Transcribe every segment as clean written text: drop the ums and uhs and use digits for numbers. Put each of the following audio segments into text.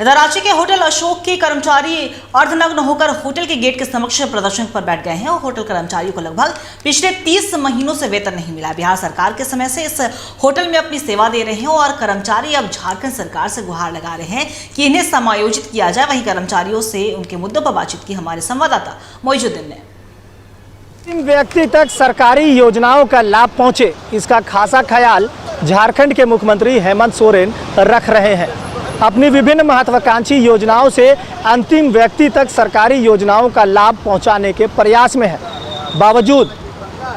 इधर रांची के होटल अशोक के कर्मचारी अर्धनग्न होकर होटल के गेट के समक्ष प्रदर्शन पर बैठ गए हैं और होटल कर्मचारियों को लगभग पिछले 30 महीनों से वेतन नहीं मिला। बिहार सरकार के समय से इस होटल में अपनी सेवा दे रहे हैं और कर्मचारी अब झारखंड सरकार से गुहार लगा रहे हैं कि इन्हें समायोजित किया जाए। वहीं कर्मचारियों से उनके मुद्दों पर बातचीत की हमारे संवाददाता मोइजुद्दीन ने। व्यक्ति तक सरकारी योजनाओं का लाभ पहुंचे, इसका खासा ख्याल झारखंड के मुख्यमंत्री हेमंत सोरेन रख रहे हैं। अपनी विभिन्न महत्वाकांक्षी योजनाओं से अंतिम व्यक्ति तक सरकारी योजनाओं का लाभ पहुंचाने के प्रयास में है। बावजूद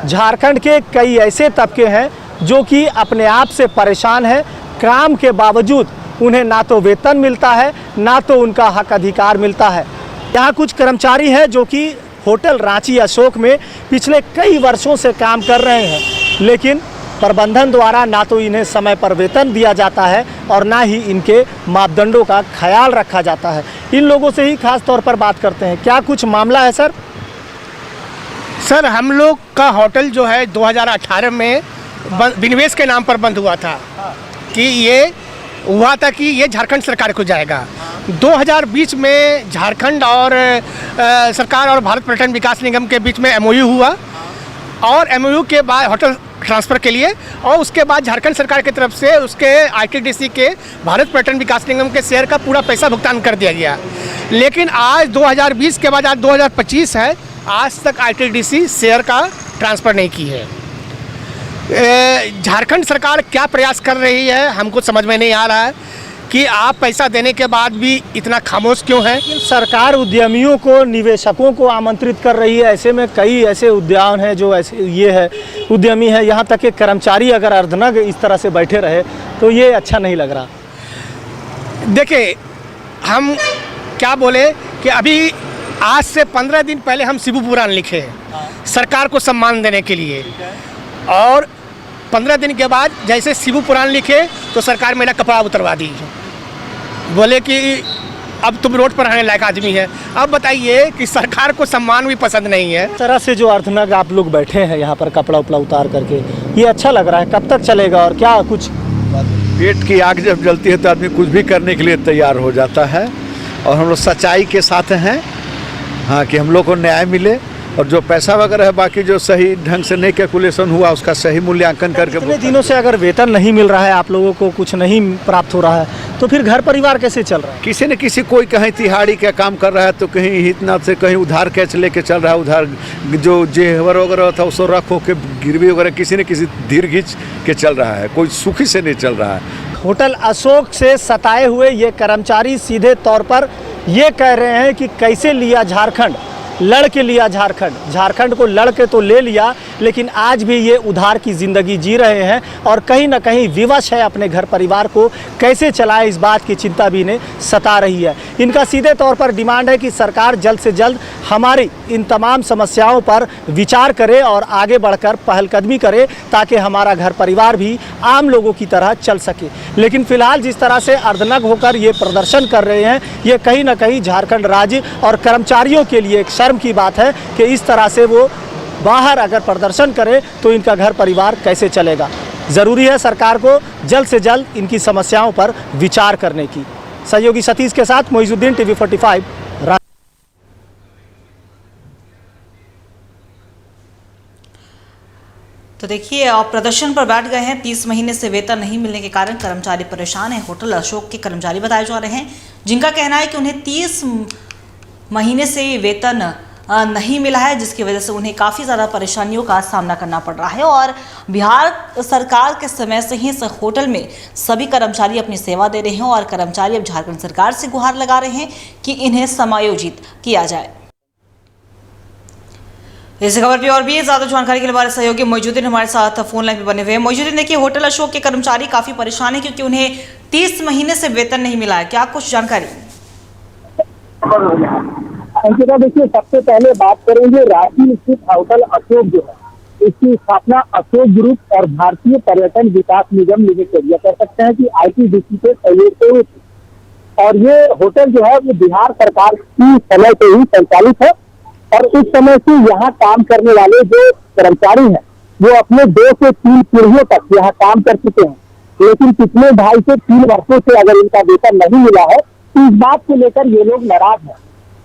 झारखंड के कई ऐसे तबके हैं जो कि अपने आप से परेशान हैं। काम के बावजूद उन्हें ना तो वेतन मिलता है, ना तो उनका हक अधिकार मिलता है। यहाँ कुछ कर्मचारी हैं जो कि होटल रांची अशोक में पिछले कई वर्षों से काम कर रहे हैं, लेकिन प्रबंधन द्वारा ना तो इन्हें समय पर वेतन दिया जाता है और ना ही इनके मापदंडों का ख्याल रखा जाता है। इन लोगों से ही खास तौर पर बात करते हैं। क्या कुछ मामला है सर? सर, हम लोग का होटल जो है 2018 में विनिवेश के नाम पर बंद हुआ था कि ये हुआ था कि ये झारखंड सरकार को जाएगा। 2020 में झारखंड और सरकार और भारत पर्यटन विकास निगम के बीच में MOU हुआ और MOU के बाद होटल ट्रांसफ़र के लिए, और उसके बाद झारखंड सरकार की तरफ से उसके ITDC के भारत पर्यटन विकास निगम के शेयर का पूरा पैसा भुगतान कर दिया गया। लेकिन आज 2020 के बाद आज 2025 है, आज तक ITDC शेयर का ट्रांसफ़र नहीं की है। झारखंड सरकार क्या प्रयास कर रही है हमको समझ में नहीं आ रहा है कि आप पैसा देने के बाद भी इतना खामोश क्यों है। सरकार उद्यमियों को, निवेशकों को आमंत्रित कर रही है। ऐसे में कई ऐसे उद्यान हैं जो ऐसे ये है उद्यमी है, यहाँ तक कि कर्मचारी अगर अर्धनग्न इस तरह से बैठे रहे तो ये अच्छा नहीं लग रहा। देखिए, हम क्या बोले कि अभी आज से 15 दिन पहले हम शिबू पुराण लिखे सरकार को सम्मान देने के लिए, और 15 दिन के बाद जैसे शिबू पुराण लिखे तो सरकार मेरा कपड़ा उतरवा दी, बोले कि अब तुम रोड पर आने लायक आदमी है। अब बताइए कि सरकार को सम्मान भी पसंद नहीं है। इस तरह से जो अर्धनग्न आप लोग बैठे हैं यहाँ पर कपड़ा उपड़ा उतार करके, ये अच्छा लग रहा है? कब तक चलेगा और क्या कुछ? पेट की आग जब जलती है तो आदमी कुछ भी करने के लिए तैयार हो जाता है, और हम लोग सच्चाई के साथ हैं, हाँ, कि हम लोग को न्याय मिले और जो पैसा वगैरह है बाकी जो सही ढंग से नहीं कैलकुलेशन हुआ उसका सही मूल्यांकन करके। इतने दिनों से अगर वेतन नहीं मिल रहा है, आप लोगों को कुछ नहीं प्राप्त हो रहा है, तो फिर घर परिवार कैसे चल रहा है? किसी न किसी कोई कहीं तिहाड़ी का काम कर रहा है तो कहीं हितना से कहीं उधार कैच लेके चल रहा है, उधार जो जेवर वगैरह था उसको रख हो के गिरवी वगैरह किसी न किसी धीर घींच के चल रहा है, कोई सुखी से नहीं चल रहा है। होटल अशोक से सताए हुए ये कर्मचारी सीधे तौर पर ये कह रहे हैं कि कैसे लिया झारखंड, लड़ के लिया झारखंड को लड़ के तो ले लिया, लेकिन आज भी ये उधार की ज़िंदगी जी रहे हैं और कहीं ना कहीं विवश है अपने घर परिवार को कैसे चलाए, इस बात की चिंता भी इन्हें सता रही है। इनका सीधे तौर पर डिमांड है कि सरकार जल्द से जल्द हमारी इन तमाम समस्याओं पर विचार करे और आगे बढ़कर पहलकदमी करे ताकि हमारा घर परिवार भी आम लोगों की तरह चल सके। लेकिन फिलहाल जिस तरह से अर्धनग्न होकर ये प्रदर्शन कर रहे हैं, ये कहीं ना कहीं झारखंड राज्य और कर्मचारियों के लिए एक शर्म की बात है कि इस तरह से वो बाहर अगर प्रदर्शन करे तो इनका घर परिवार कैसे चलेगा। ज़रूरी है सरकार को जल्द से जल्द इनकी समस्याओं पर विचार करने की। सहयोगी सतीश के साथ मोइजुद्दीन, TV45। तो देखिए, आप प्रदर्शन पर बैठ गए हैं। 30 महीने से वेतन नहीं मिलने के कारण कर्मचारी परेशान हैं। होटल अशोक के कर्मचारी बताए जा रहे हैं जिनका कहना है कि उन्हें 30 महीने से वेतन नहीं मिला है, जिसकी वजह से उन्हें काफ़ी ज़्यादा परेशानियों का सामना करना पड़ रहा है। और बिहार सरकार के समय से ही इस होटल में सभी कर्मचारी अपनी सेवा दे रहे हैं और कर्मचारी अब झारखंड सरकार से गुहार लगा रहे हैं कि इन्हें समायोजित किया जाए। इस खबर पर और भी ज़्यादा जानकारी के लिए हमारे सहयोगी मोइजुद्दीन हमारे साथ फोन लाइन पर बने हुए हैं। मोइजुद्दीन, देखिए, होटल अशोक के कर्मचारी काफ़ी परेशान हैं क्योंकि उन्हें 30 महीने से वेतन नहीं मिला है। क्या कुछ जानकारी? अंकिता, देखिए, सबसे पहले बात करेंगे रांची स्थित होटल अशोक जो है, इसकी स्थापना अशोक ग्रुप और भारतीय पर्यटन विकास निगम लिमिटेड, या कह सकते हैं कि ITDC के सहयोग से हुई थी। और ये होटल जो है वो बिहार सरकार की समय से ही संचालित है और उस समय से यहाँ काम करने वाले जो कर्मचारी हैं वो अपने 2 से 3 पीढ़ियों तक यहाँ काम कर चुके हैं। लेकिन पिछले 2.5 से 3 वर्षों से अगर इनका वेतन नहीं मिला है तो इस बात को लेकर ये लोग नाराज हैं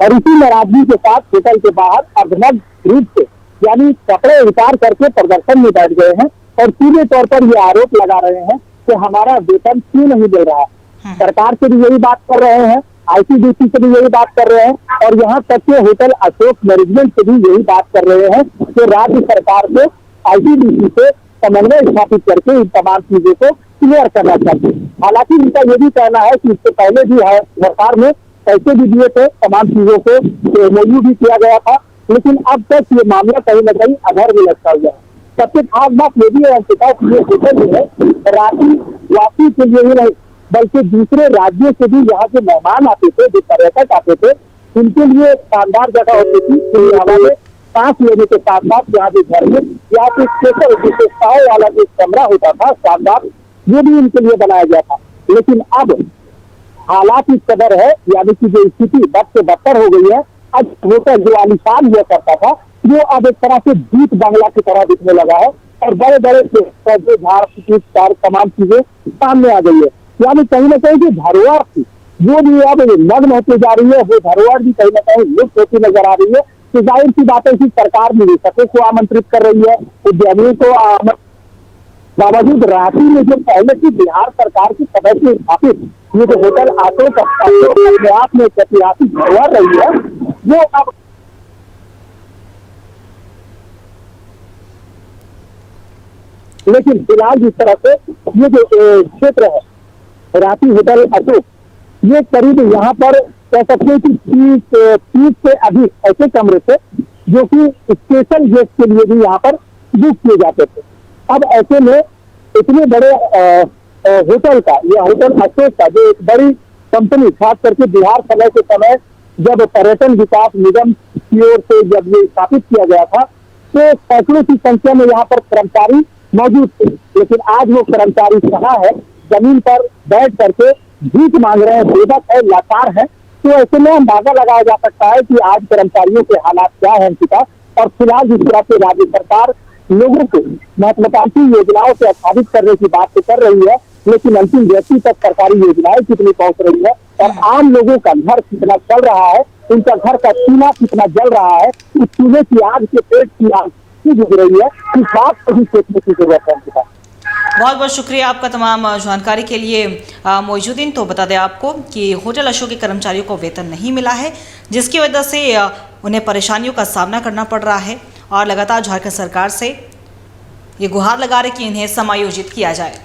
और इसी नाराजगी के साथ होटल के बाहर अर्धनग्न रूप से यानी कपड़े उतार करके प्रदर्शन में बैठ गए हैं और सीधे तौर पर ये आरोप लगा रहे हैं कि हमारा वेतन क्यों नहीं मिल रहा है। सरकार से भी यही बात कर रहे हैं, आईटीबीपी से भी यही बात कर रहे हैं और यहाँ तक के होटल अशोक मैनेजमेंट से भी यही बात कर रहे हैं कि राज्य सरकार को आईटीबीपी से समन्वय स्थापित करके इन तमाम चीजों को क्लियर करना चाहिए। हालांकि इनका ये भी कहना है कि इससे पहले भी सरकार ने पैसे भी दिए थे, तमाम चीजों को एमओयू भी किया गया था, लेकिन अब तक ये मामला कहीं न कहीं अधर में लटका हुआ है। सबसे खास बात ये भी है अंकिता कि ये होटल जो है राशि वापसी के लिए ही नहीं बल्कि दूसरे राज्यों से भी यहाँ जो मेहमान आते थे, जो पर्यटक आते थे, उनके लिए शानदार जगह होती थी। तो हमारे सांस लेने के साथ साथ यहाँ जो घर में यहाँ पे स्पेशल विशेषताओं वाला जो कमरा होता था शानदार, ये भी इनके लिए बनाया गया था। लेकिन अब हालात इस कदर है, यानी कि जो स्थिति बद से बदतर हो गई है। अब होटल जो आलिशान हुआ करता था वो अब एक तरह से जीत बांग्ला की तरह दिखने लगा है और बड़े बड़े पौधे झाड़ तमाम चीजें सामने आ गई है। यानी कहीं ना कहीं जो धरोहर थी वो भी अब नग्न होती जा रही है, वो धरोहर भी कहीं ना कहीं लुप्त होती नजर आ रही है। तो जाहिर सी बात है कि सरकार निवेशकों को आमंत्रित कर रही है, उद्यमियों को बावजूद रांची में जो पहले की बिहार सरकार की सदस्य से स्थापित ये जो होटल अशोक अपने आप में एक ऐतिहासिक धरोहर रही है, वो अब लेकिन फिलहाल जिस तरह से ये जो क्षेत्र है रांची होटल अशोक, ये करीब यहाँ पर कह सकते हैं कि 30 से अधिक ऐसे कमरे थे जो कि स्पेशल गेस्ट के लिए भी यहाँ पर बुक किए जाते थे। अब ऐसे में इतने बड़े होटल का, यह होटल अशोक का जो एक बड़ी कंपनी खास करके बिहार समय के समय जब पर्यटन विकास निगम की ओर से जब ये स्थापित किया गया था तो सैकड़ों की संख्या में यहाँ पर कर्मचारी मौजूद थे। लेकिन आज वो कर्मचारी कहाँ है, जमीन पर बैठ करके भीख मांग रहे हैं, बेबस है, लाचार है। तो ऐसे में अंदाजा लगाया जा सकता है कि आज कर्मचारियों के हालात क्या है अंकिता। और फिलहाल जिस तरह से राज्य सरकार लोगों को महत्वाकांक्षी योजनाओं से आच्छादित करने की बात तो कर रही है, लेकिन अंतिम व्यक्ति तक सरकारी योजनाएं कितनी पहुंच रही है और आम लोगों का घर कितना चल रहा है, उनका घर का चूल्हा कितना जल रहा है, उस चूल्हे की आग के पेट की आग जुग रही है, इस बात को भी सोचने की जरूरत है अंकिता। बहुत बहुत शुक्रिया आपका तमाम जानकारी के लिए मोइजुद्दीन। तो बता दें आपको कि होटल अशोक के कर्मचारियों को वेतन नहीं मिला है, जिसकी वजह से उन्हें परेशानियों का सामना करना पड़ रहा है और लगातार झारखंड सरकार से ये गुहार लगा रहे कि इन्हें समायोजित किया जाए।